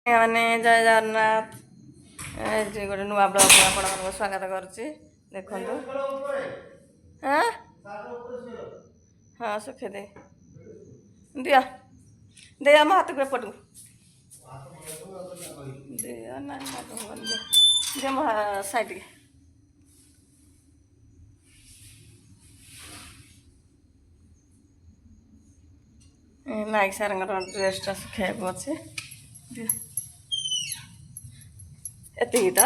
ମାନେ ଜୟ ଜଗନ୍ନାଥ ଏଠି ଗୋଟେ ନୂଆ ବ୍ଲଗ୍ ଆପଣମାନଙ୍କୁ ସ୍ୱାଗତ କରୁଛି। ଦେଖନ୍ତୁ ହଁ ହଁ ଶୁଖେଇ ଦେ ଦିଅ ଦିଅ ଆମ ହାତକୁ ଏପଟକୁ ଦିଅ ନା ଦିଅ ମୋ ସାଇଡ଼୍କି ନାଇକ ସାର୍ଙ୍କର ଡ୍ରେସ୍ଟା ଶୁଖେଇବାକୁ ଅଛି। ଦିଅ ଏତିକି ତ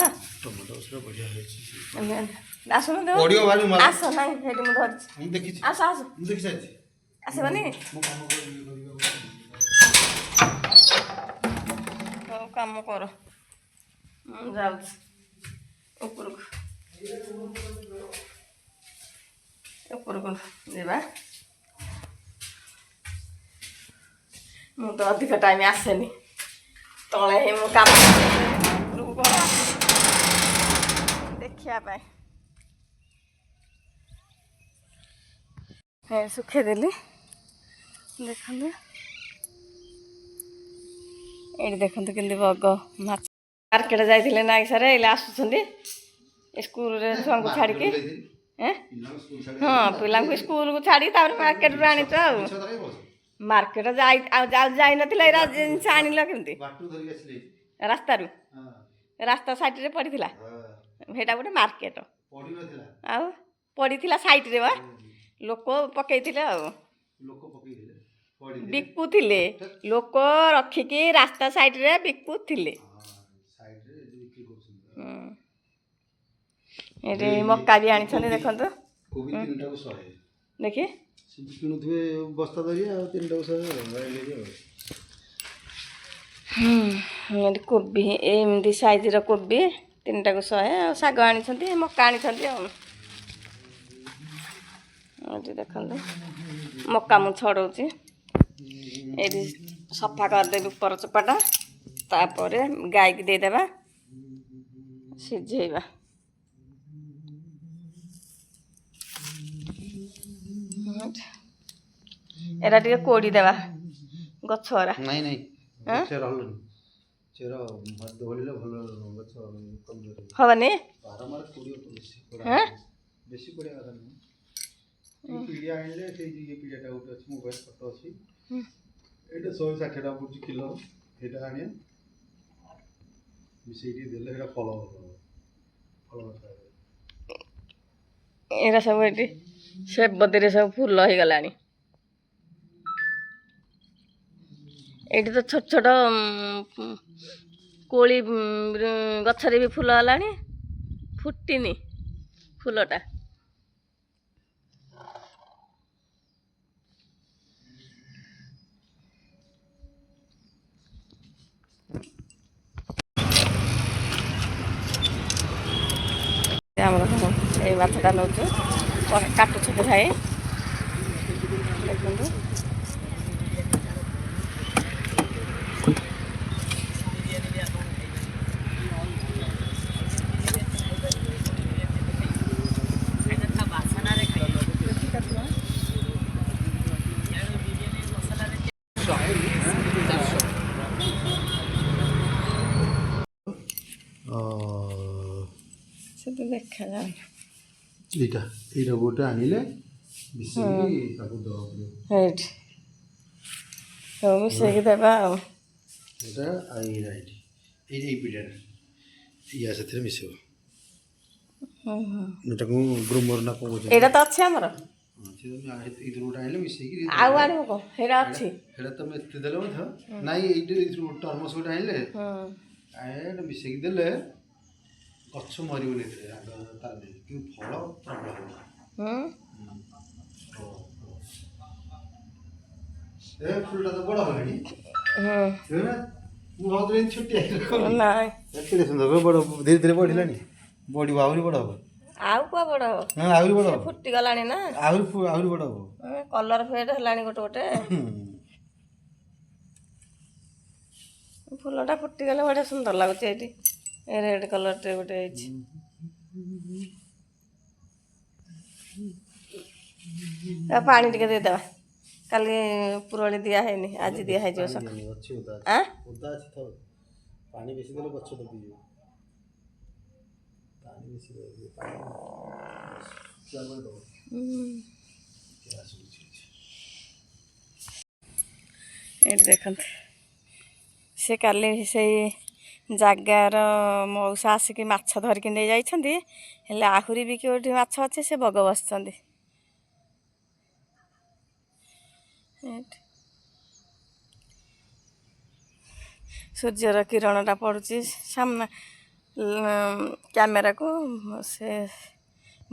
ଆସୁନ ଆସ ନାଇଁ ସେଇଠି ମୁଁ ଧରିଛି ଆସ ଆସ ଆସିବନି ହଉ କାମ କର ମୁଁ ଯାଉଛି ଉପରକୁ ଯିବା। ମୁଁ ତ ଅଧିକ ଟାଇମ୍ ଆସେନି ତଳେ ହିଁ ମୁଁ କାମ ଉପରକୁ କର ଦେଖିବା ପାଇଁ ଶୁଖେଇଦେଲି। ଦେଖନ୍ତୁ ଏଇଠି ଦେଖନ୍ତୁ କେମିତି ବଗ ମାଛ ମାର୍କେଟ ଯାଇଥିଲେ ନାଇଁ ସାର୍ ଏଇଲେ ଆସୁଛନ୍ତି ସ୍କୁଲରେ ଛୁଆଙ୍କୁ ଛାଡ଼ିକି ହଁ ପିଲାଙ୍କୁ ସ୍କୁଲକୁ ଛାଡ଼ିକି ତାପରେ ମାର୍କେଟରୁ ଆଣିଛୁ ଆଉ ମାର୍କେଟ ଯାଇନଥିଲା ଏରା ଜିନିଷ ଆଣିଲ କେମିତି ରାସ୍ତାରୁ ରାସ୍ତା ସାଇଡ଼ରେ ପଡ଼ିଥିଲା ସେଇଟା ଗୋଟେ ମାର୍କେଟ ଆଉ ପଡ଼ିଥିଲା ସାଇଡ଼ରେ ବା ଲୋକ ପକେଇଥିଲେ ଆଉ ବିକୁଥିଲେ ଲୋକ ରଖିକି ରାସ୍ତା ସାଇଡ଼ରେ ବିକୁଥିଲେ। ଏଠି ମକା ବି ଆଣିଛନ୍ତି ଦେଖନ୍ତୁ ଦେଖି କିଣୁଥିବେ ବସ୍ତା ଧରି ଆଉ 300 ଏଠି କୋବି ଏମିତି ସାଇଜର କୋବି 3ଟାକୁ 100 ଆଉ ଶାଗ ଆଣିଛନ୍ତି ମକା ଆଣିଛନ୍ତି ଆଉ ଏଠି ଦେଖନ୍ତୁ ମକା ମୁଁ ଛଡ଼ଉଛି ଏଠି ସଫା କରିଦେବି ଉପର ଚୋପାଟା ତାପରେ ଗାଈକି ଦେଇଦେବା ସିଝେଇବା। ଏରା ଟିକେ କୋଡ଼ି ଦେବା ଗଛ ଗୁରା ନାଇଁ ନାଇଁ ଚେର ହଲୁନି ଚେର ଧୋଳିଲେ ଭଲ ଗଛ ହବନି ବେଶୀ ପଡ଼ିଆ କଥା ନୁହେଁ। ପିଡ଼ିଆ ଆଣିଲେ ସେଇ ଇଏ ପିଡ଼ିଆଟା ଗୋଟେ ଅଛି ମୋବାଇଲ ଫଟୋ ଅଛି ଏଇଟା 160 ଟଙ୍କା ପଡ଼ୁଛି କିଲୋ ସେଇଟା ଆଣିବା ମିଶେଇକି ଦେଲେ ସେଇଟା ଫଳ ଏରା ସବୁ ଏଠି ସେବତୀରେ ସବୁ ଫୁଲ ହେଇଗଲାଣି। ଏଇଠି ତ ଛୋଟ ଛୋଟ କୋଳି ଗଛରେ ବି ଫୁଲ ହେଲାଣି ଫୁଟିନି ଫୁଲଟା। ଆମର ଏଇ ମାଛଟା ନେଉଛୁ କାଟୁଛୁ ଭାଇ ଦେଖନ୍ତୁ ସେଠି ଦେଖାଯାଉନି ଏଇଟା ଗୋଟେ ଆଣିଲେ ମିଶେଇକି ତାକୁ ଦେବାକୁ ପଡ଼ିବ ଏଇଠି ସବୁ ମିଶେଇକି ଦେବା ଆଉ ଏଇଟା ଏଇଟା ଏଇ ପିଡ଼ିଆଟା ଇଆ ସେଥିରେ ମିଶିବ ଏଟାକୁ ଗ୍ରୁମର ନା କ'ଣ ଏଇଟା ତ ଅଛି ଆମର ଏଇଥିରୁ ଗୋଟେ ଆଣିଲେ ମିଶେଇକି ଆଉ ଆଣିବ କ'ଣ ସେଇଟା ଅଛି ସେଇଟା ତମେ ଏତେ ଦେଲେ ମଧ୍ୟ ନାଇଁ ଏଇଥିରୁ ଟର୍ମସ ଗୋଟେ ଆଣିଲେ ଏଇଟା ମିଶେଇକି ଦେଲେ ଗଛ ମରିବନି ଏଥିରେ ଆଗ ତାର ନେଇ କିନ୍ତୁ ଫଳ ପ୍ରବଳ ହେବ। ଏ ଫୁଲଟା ତ ବଡ଼ ହେଲାଣି ମୁଁ ଭାବୁଥିଲି ଛୋଟିଆ ନାଇଁ କେତେ ସୁନ୍ଦର ବଡ଼ ଧୀରେ ଧୀରେ ବଢ଼ିଲାଣି ବଢ଼ିବ ଆହୁରି ବଡ଼ ହେବ ଆଉ କୁଆ ବଡ଼ ହେବ ଆହୁରି ବଡ଼ ହେବ ଫୁଟିଗଲାଣି ନା ଆହୁରି ବଡ଼ ହେବ କଲର ଫେଡ୍ ହେଲାଣି ଗୋଟେ ଗୋଟେ ଫୁଲଟା ଫୁଟିଗଲେ ବଢ଼ିଆ ସୁନ୍ଦର ଲାଗୁଛି। ଏଇଠି ରେଡ୍ କଲର୍ଟେ ଗୋଟେ ହେଇଛି ପାଣି ଟିକେ ଦେଇଦେବା କାଲି ଉପରଓଳି ଦିଆ ହେଇନି ଆଜି ଦିଆ ହେଇଯିବ ସକାଳେ ପାଣି ବେଶୀ ଦେଲେ ଗଛ ଦବିଯିବ। ପାଣି ବେଶୀ ଦେଲେ ପାଣି ଶୁଖିଲା ଦେବ। ଏଇଠି ଦେଖନ୍ତୁ ସେ କାଲି ସେଇ ଜାଗାର ମଉସା ଆସିକି ମାଛ ଧରିକି ନେଇ ଯାଇଛନ୍ତି, ହେଲେ ଆହୁରି ବି କେଉଁଠି ମାଛ ଅଛି ସେ ବଗ ବସିଛନ୍ତି। ସୂର୍ଯ୍ୟର କିରଣଟା ପଡ଼ୁଛି ସାମ୍ନା କ୍ୟାମେରାକୁ, ସେ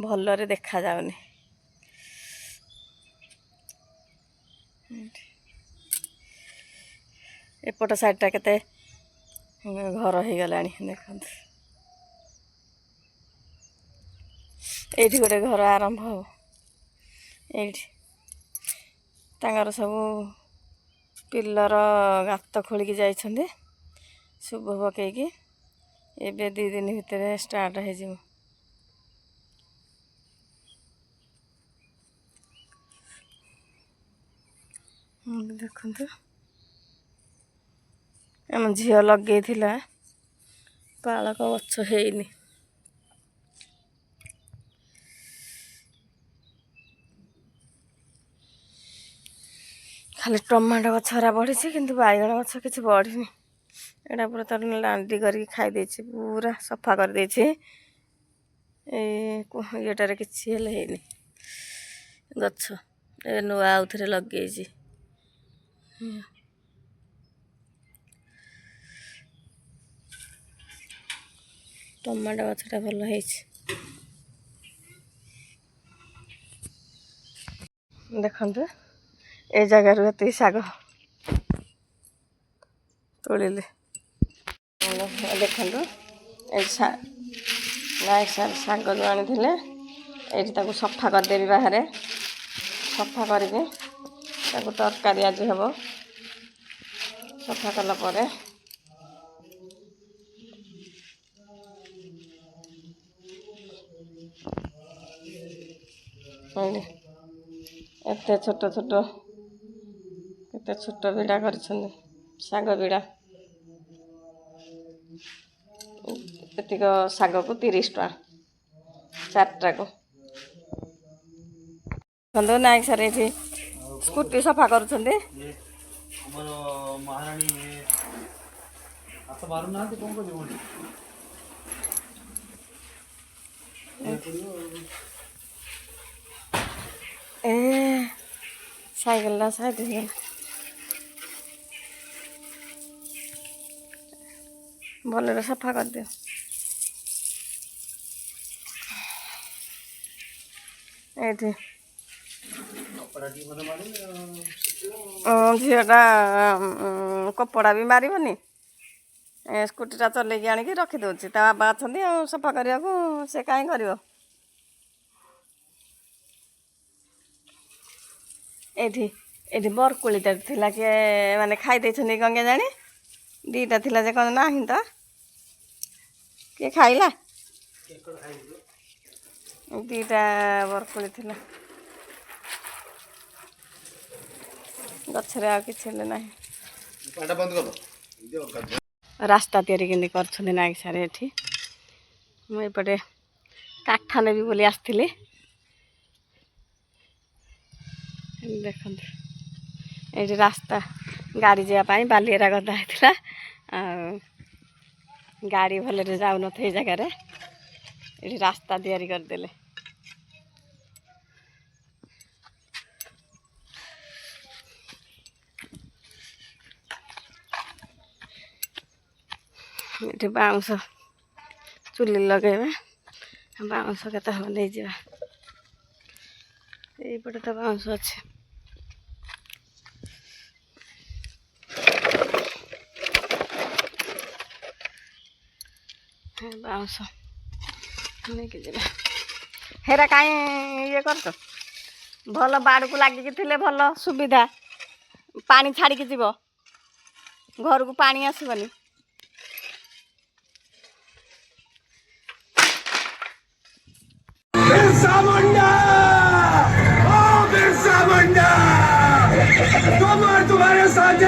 ଭଲରେ ଦେଖାଯାଉନି। ଏପଟ ସାଇଡ଼ଟା କେତେ ଘର ହେଇଗଲାଣି ଦେଖନ୍ତୁ। ଏଇଠି ଗୋଟେ ଘର ଆରମ୍ଭ ହବ। ଏଇଠି ତାଙ୍କର ସବୁ ପିଲର ଗାତ ଖୋଳିକି ଯାଇଛନ୍ତି ଶୁଭ ପକେଇକି। ଏବେ 2 ଦିନ ଭିତରେ ଷ୍ଟାର୍ଟ ହେଇଯିବ। ଦେଖନ୍ତୁ ଆମ ଝିଅ ଲଗେଇଥିଲା ପାଳକ ଗଛ ହେଇନି। ଖାଲି ଟମାଟୋ ଗଛ ହେରା ବଢ଼ିଛି, କିନ୍ତୁ ବାଇଗଣ ଗଛ କିଛି ବଢ଼ିନି। ଏଇଟା ପୁରା ତାର ଲାଣ୍ଡି କରିକି ଖାଇ ଦେଇଛି, ପୁରା ସଫା କରିଦେଇଛି। ଇଏଟାରେ କିଛି ହେଲେ ହେଇନି ଗଛ। ଏ ନୂଆ ଆଉଥରେ ଲଗେଇଛି। ଟମାଟୋ ଗଛଟା ଭଲ ହେଇଛି। ଦେଖନ୍ତୁ ଏ ଜାଗାରୁ ଏତିକି ଶାଗ ତୋଳିଲେ। ଦେଖନ୍ତୁ ଏଇ ଶାଗ ଯେଉଁ ଆଣିଥିଲେ, ଏଇଠି ତାକୁ ସଫା କରିଦେବି ବାହାରେ। ସଫା କରିକି ତାକୁ ତରକାରୀ ଆଜି ହେବ। ସଫା କଲା ପରେ ଏତେ ଛୋଟ ଛୋଟ କେତେ ଛୋଟ ବିଡ଼ା କରିଛନ୍ତି ଶାଗ ବିଡ଼ା। ଏତିକ ଶାଗକୁ 30 ଟଙ୍କା 4টাକୁ। ଦେଖନ୍ତୁ ନାୟକ ସାର୍ ଏଇଠି ସ୍କୁଟି ସଫା କରୁଛନ୍ତି। ଆମର ମହାରାଣୀ ହାତ ମାରୁନାହାନ୍ତି, କ'ଣ କରିବ? ଏ ସାଇକେଲଟା ସାଇଡ୍ ହେଇଗଲା। ଭଲରେ ସଫା କରିଦିଅ। ଏଇଠି ଝିଅଟା କପଡ଼ା ବି ମାରିବନି, ସ୍କୁଟିଟା ଚଲେଇକି ଆଣିକି ରଖିଦେଉଛି। ତା ବାବା ଅଛନ୍ତି ଆଉ ସଫା କରିବାକୁ, ସେ କାହିଁ କରିବ। ଏଇଠି ବରକୋଳିଟା ଥିଲା, କିଏ ମାନେ ଖାଇ ଦେଇଛନ୍ତି କ'ଣ କେଜାଣି। 2ଟା ଥିଲା ଯେ କ'ଣ ନାହିଁ ତ, କିଏ ଖାଇଲା। 2ଟା ବରକୋଳି ଥିଲା ଗଛରେ, ଆଉ କିଛି ହେଲେ ନାହିଁ। ରାସ୍ତା ତିଆରି କେମିତି କରୁଛନ୍ତି ନାୟକ ସାର୍ ଏଠି। ମୁଁ ଏପଟେ କାଠ ନେବି ବୋଲି ଆସିଥିଲି। ଦେଖନ୍ତୁ ଏଇଠି ରାସ୍ତା ଗାଡ଼ି ଯିବା ପାଇଁ ବାଲିଏରା ଗଦା ହେଇଥିଲା, ଆଉ ଗାଡ଼ି ଭଲରେ ଯାଉନଥାଏ ଏଇ ଜାଗାରେ। ଏଠି ରାସ୍ତା ତିଆରି କରିଦେଲେ। ଏଠି ବାଉଁଶ ଚୁଲି ଲଗେଇବା, ବାଉଁଶ କେତେ ହେବ ନେଇଯିବା। এইপଟେ ତ ବାଉଁଶ ଅଛି। ବାଉଁଶ ନେଇକି ଯିବା। ହେରା କାହିଁ ଇଏ କରୁଛ? ଭଲ ବାଡ଼କୁ ଲାଗିକି ଥିଲେ ଭଲ ସୁବିଧା, ପାଣି ଛାଡ଼ିକି ଯିବ, ଘରକୁ ପାଣି ଆସିବନି। तुम्हारे साथ